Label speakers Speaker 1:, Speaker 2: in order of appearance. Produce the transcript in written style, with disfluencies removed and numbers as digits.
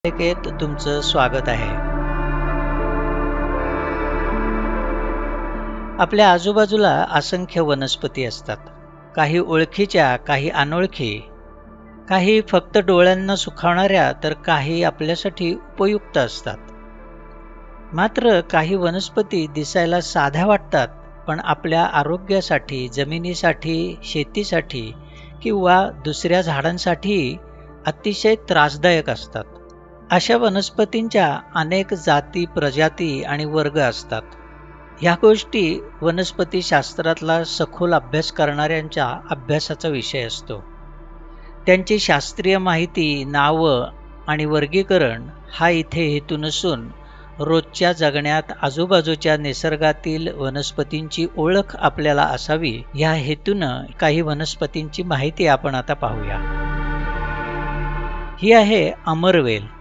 Speaker 1: मालिकेत तुमचं स्वागत आहे. आपल्या आजूबाजूला असंख्य वनस्पती असतात. काही ओळखीच्या, काही अनोळखी, काही फक्त डोळ्यांना सुखावणाऱ्या, तर काही आपल्यासाठी उपयुक्त असतात. मात्र काही वनस्पती दिसायला साध्या वाटतात, पण आपल्या आरोग्यासाठी, जमिनीसाठी, शेतीसाठी किंवा दुसऱ्या झाडांसाठी अतिशय त्रासदायक असतात. अशा वनस्पतींच्या अनेक जाती, प्रजाती आणि वर्ग असतात. ह्या गोष्टी वनस्पतीशास्त्रातला सखोल अभ्यास करणाऱ्यांच्या अभ्यासाचा विषय असतो. त्यांची शास्त्रीय माहिती, नावं आणि वर्गीकरण हा इथे हेतू नसून रोजच्या जगण्यात आजूबाजूच्या निसर्गातील वनस्पतींची ओळख आपल्याला असावी, ह्या हेतूनं काही वनस्पतींची माहिती आपण आता पाहूया. ही आहे अमरवेल.